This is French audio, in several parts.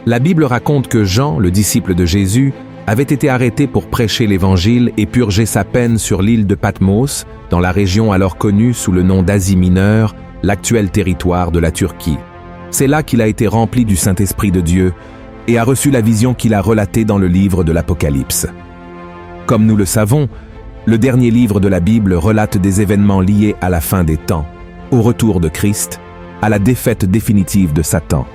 La Bible raconte que Jean, le disciple de Jésus, avait été arrêté pour prêcher l'Évangile et purger sa peine sur l'île de Patmos, dans la région alors connue sous le nom d'Asie mineure, l'actuel territoire de la Turquie. C'est là qu'il a été rempli du Saint-Esprit de Dieu et a reçu la vision qu'il a relatée dans le livre de l'Apocalypse. Comme nous le savons, le dernier livre de la Bible relate des événements liés à la fin des temps, au retour de Christ, à la défaite définitive de Satan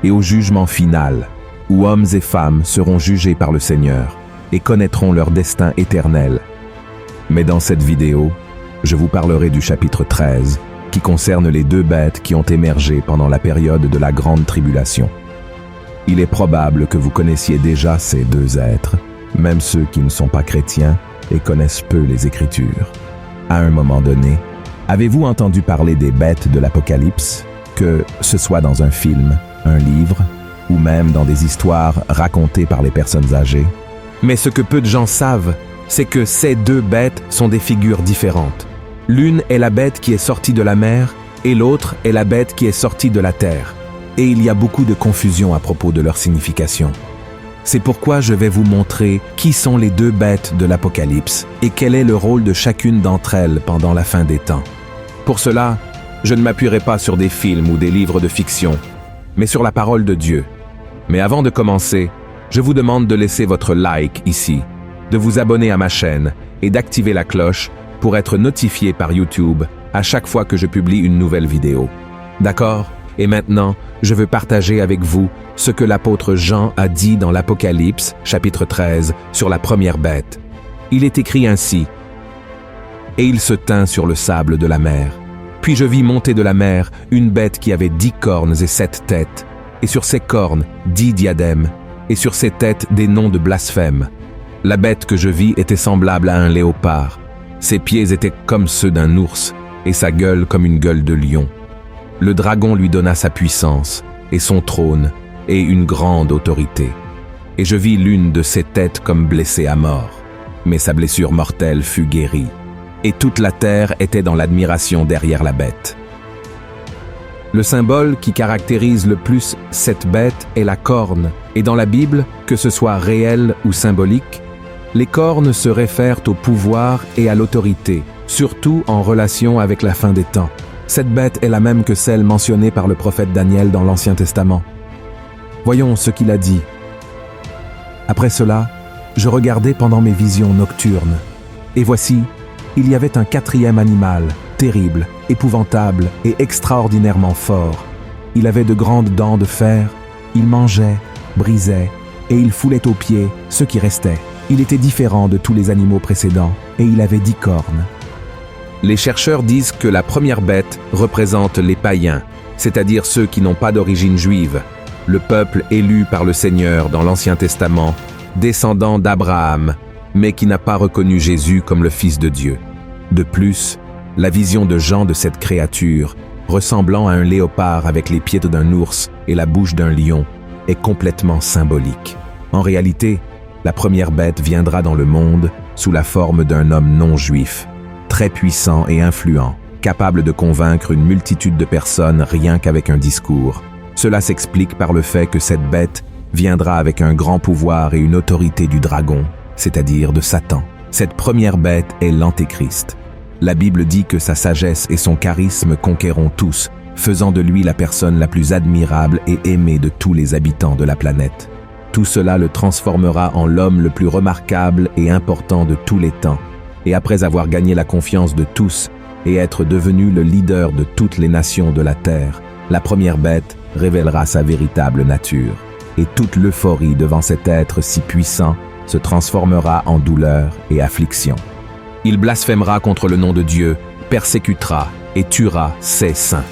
et au jugement final, où hommes et femmes seront jugés par le Seigneur et connaîtront leur destin éternel. Mais dans cette vidéo, je vous parlerai du chapitre 13, qui concerne les deux bêtes qui ont émergé pendant la période de la Grande Tribulation. Il est probable que vous connaissiez déjà ces deux êtres, même ceux qui ne sont pas chrétiens et connaissent peu les Écritures. À un moment donné, avez-vous entendu parler des bêtes de l'Apocalypse, que ce soit dans un film, un livre, ou même dans des histoires racontées par les personnes âgées? Mais ce que peu de gens savent, c'est que ces deux bêtes sont des figures différentes. L'une est la bête qui est sortie de la mer et l'autre est la bête qui est sortie de la terre. Et il y a beaucoup de confusion à propos de leur signification. C'est pourquoi je vais vous montrer qui sont les deux bêtes de l'Apocalypse et quel est le rôle de chacune d'entre elles pendant la fin des temps. Pour cela, je ne m'appuierai pas sur des films ou des livres de fiction, mais sur la parole de Dieu. Mais avant de commencer, je vous demande de laisser votre like ici, de vous abonner à ma chaîne et d'activer la cloche pour être notifié par YouTube à chaque fois que je publie une nouvelle vidéo. D'accord? Et maintenant, je veux partager avec vous ce que l'apôtre Jean a dit dans l'Apocalypse, chapitre 13, sur la première bête. Il est écrit ainsi: « Et il se tint sur le sable de la mer. Puis je vis monter de la mer une bête qui avait 10 cornes et 7 têtes, et sur ses cornes 10 diadèmes, et sur ses têtes des noms de blasphème. La bête que je vis était semblable à un léopard. Ses pieds étaient comme ceux d'un ours, et sa gueule comme une gueule de lion. Le dragon lui donna sa puissance, et son trône, et une grande autorité. Et je vis l'une de ses têtes comme blessée à mort, mais sa blessure mortelle fut guérie. Et toute la terre était dans l'admiration derrière la bête. » Le symbole qui caractérise le plus cette bête est la corne, et dans la Bible, que ce soit réel ou symbolique, les cornes se réfèrent au pouvoir et à l'autorité, surtout en relation avec la fin des temps. Cette bête est la même que celle mentionnée par le prophète Daniel dans l'Ancien Testament. Voyons ce qu'il a dit. « Après cela, je regardais pendant mes visions nocturnes, et voici, il y avait un quatrième animal, terrible, épouvantable et extraordinairement fort. Il avait de grandes dents de fer, il mangeait, brisait, et il foulait aux pieds ce qui restait. Il était différent de tous les animaux précédents, et il avait 10 cornes. » Les chercheurs disent que la première bête représente les païens, c'est-à-dire ceux qui n'ont pas d'origine juive, le peuple élu par le Seigneur dans l'Ancien Testament, descendant d'Abraham, mais qui n'a pas reconnu Jésus comme le Fils de Dieu. De plus, la vision de Jean de cette créature, ressemblant à un léopard avec les pieds d'un ours et la bouche d'un lion, est complètement symbolique. En réalité, la première bête viendra dans le monde sous la forme d'un homme non juif, très puissant et influent, capable de convaincre une multitude de personnes rien qu'avec un discours. Cela s'explique par le fait que cette bête viendra avec un grand pouvoir et une autorité du dragon, c'est-à-dire de Satan. Cette première bête est l'Antéchrist. La Bible dit que sa sagesse et son charisme conquéront tous, faisant de lui la personne la plus admirable et aimée de tous les habitants de la planète. Tout cela le transformera en l'homme le plus remarquable et important de tous les temps. Et après avoir gagné la confiance de tous et être devenu le leader de toutes les nations de la terre, la première bête révélera sa véritable nature. Et toute l'euphorie devant cet être si puissant se transformera en douleur et affliction. Il blasphémera contre le nom de Dieu, persécutera et tuera ses saints.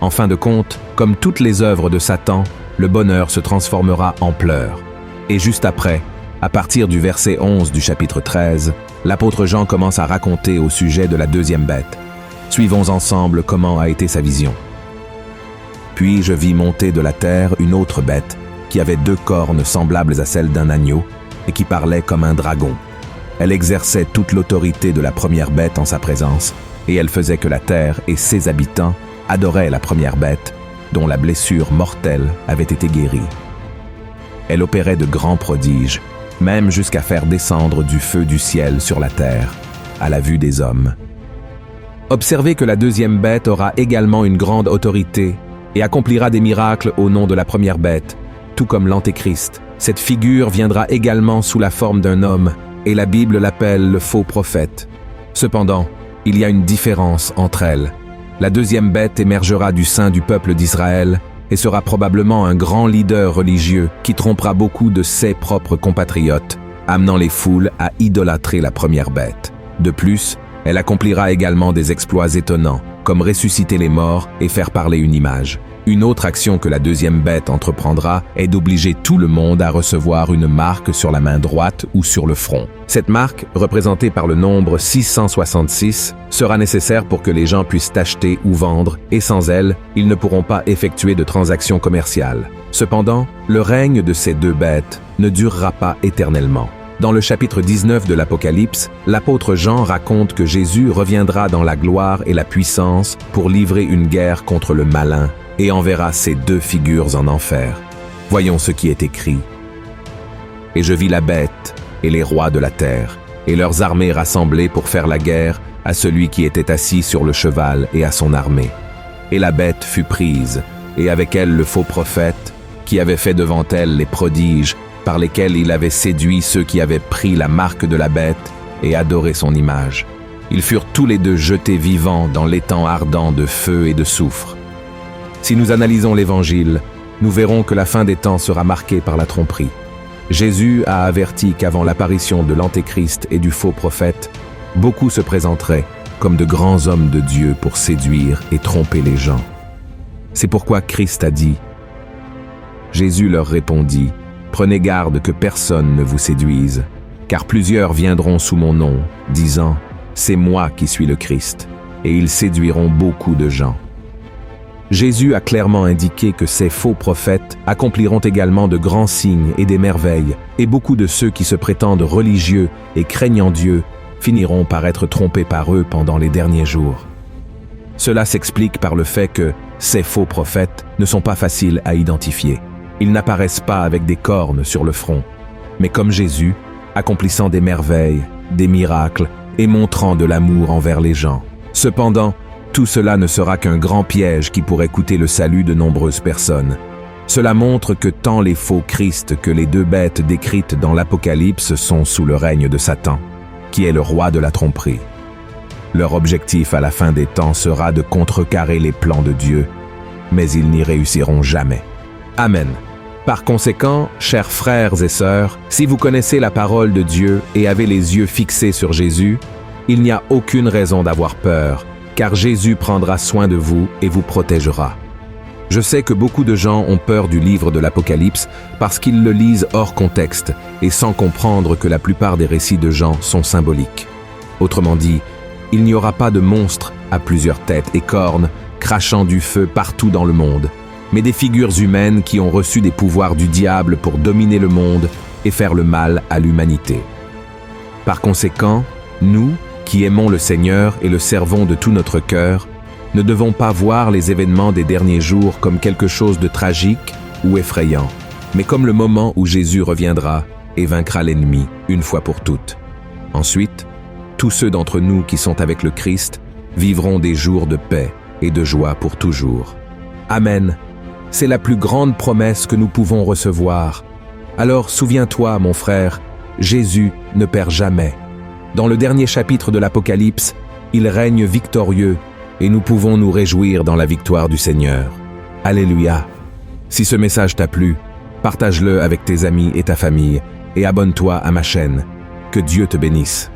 En fin de compte, comme toutes les œuvres de Satan, le bonheur se transformera en pleurs. Et juste après, à partir du verset 11 du chapitre 13, l'apôtre Jean commence à raconter au sujet de la deuxième bête. Suivons ensemble comment a été sa vision. « Puis je vis monter de la terre une autre bête, qui avait 2 cornes semblables à celles d'un agneau, et qui parlait comme un dragon. Elle exerçait toute l'autorité de la première bête en sa présence, et elle faisait que la terre et ses habitants adoraient la première bête, dont la blessure mortelle avait été guérie. Elle opérait de grands prodiges, même jusqu'à faire descendre du feu du ciel sur la terre, à la vue des hommes. Observez que la deuxième bête aura également une grande autorité et accomplira des miracles au nom de la première bête, tout comme l'Antéchrist. Cette figure viendra également sous la forme d'un homme, et la Bible l'appelle le faux prophète. Cependant, il y a une différence entre elles. La deuxième bête émergera du sein du peuple d'Israël et sera probablement un grand leader religieux qui trompera beaucoup de ses propres compatriotes, amenant les foules à idolâtrer la première bête. De plus, elle accomplira également des exploits étonnants, comme ressusciter les morts et faire parler une image. Une autre action que la deuxième bête entreprendra est d'obliger tout le monde à recevoir une marque sur la main droite ou sur le front. Cette marque, représentée par le nombre 666, sera nécessaire pour que les gens puissent acheter ou vendre, et sans elle, ils ne pourront pas effectuer de transactions commerciales. Cependant, le règne de ces deux bêtes ne durera pas éternellement. Dans le chapitre 19 de l'Apocalypse, l'apôtre Jean raconte que Jésus reviendra dans la gloire et la puissance pour livrer une guerre contre le malin et enverra ces deux figures en enfer. Voyons ce qui est écrit. « Et je vis la bête et les rois de la terre, et leurs armées rassemblées pour faire la guerre à celui qui était assis sur le cheval et à son armée. Et la bête fut prise, et avec elle le faux prophète, qui avait fait devant elle les prodiges, par lesquels il avait séduit ceux qui avaient pris la marque de la bête et adoré son image. Ils furent tous les deux jetés vivants dans l'étang ardent de feu et de soufre. » Si nous analysons l'Évangile, nous verrons que la fin des temps sera marquée par la tromperie. Jésus a averti qu'avant l'apparition de l'Antéchrist et du faux prophète, beaucoup se présenteraient comme de grands hommes de Dieu pour séduire et tromper les gens. C'est pourquoi Christ a dit « Jésus leur répondit, « Prenez garde que personne ne vous séduise, car plusieurs viendront sous mon nom, disant « C'est moi qui suis le Christ », et ils séduiront beaucoup de gens. » Jésus a clairement indiqué que ces faux prophètes accompliront également de grands signes et des merveilles, et beaucoup de ceux qui se prétendent religieux et craignant Dieu finiront par être trompés par eux pendant les derniers jours. Cela s'explique par le fait que ces faux prophètes ne sont pas faciles à identifier. Ils n'apparaissent pas avec des cornes sur le front, mais comme Jésus, accomplissant des merveilles, des miracles et montrant de l'amour envers les gens. Cependant, tout cela ne sera qu'un grand piège qui pourrait coûter le salut de nombreuses personnes. Cela montre que tant les faux Christ que les deux bêtes décrites dans l'Apocalypse sont sous le règne de Satan, qui est le roi de la tromperie. Leur objectif à la fin des temps sera de contrecarrer les plans de Dieu, mais ils n'y réussiront jamais. Amen. Par conséquent, chers frères et sœurs, si vous connaissez la parole de Dieu et avez les yeux fixés sur Jésus, il n'y a aucune raison d'avoir peur, car Jésus prendra soin de vous et vous protégera. Je sais que beaucoup de gens ont peur du livre de l'Apocalypse parce qu'ils le lisent hors contexte et sans comprendre que la plupart des récits de Jean sont symboliques. Autrement dit, il n'y aura pas de monstres à plusieurs têtes et cornes crachant du feu partout dans le monde, mais des figures humaines qui ont reçu des pouvoirs du diable pour dominer le monde et faire le mal à l'humanité. Par conséquent, nous, qui aimons le Seigneur et le servons de tout notre cœur, ne devons pas voir les événements des derniers jours comme quelque chose de tragique ou effrayant, mais comme le moment où Jésus reviendra et vaincra l'ennemi une fois pour toutes. Ensuite, tous ceux d'entre nous qui sont avec le Christ vivront des jours de paix et de joie pour toujours. Amen. C'est la plus grande promesse que nous pouvons recevoir. Alors souviens-toi, mon frère, Jésus ne perd jamais. Dans le dernier chapitre de l'Apocalypse, il règne victorieux et nous pouvons nous réjouir dans la victoire du Seigneur. Alléluia! Si ce message t'a plu, partage-le avec tes amis et ta famille et abonne-toi à ma chaîne. Que Dieu te bénisse.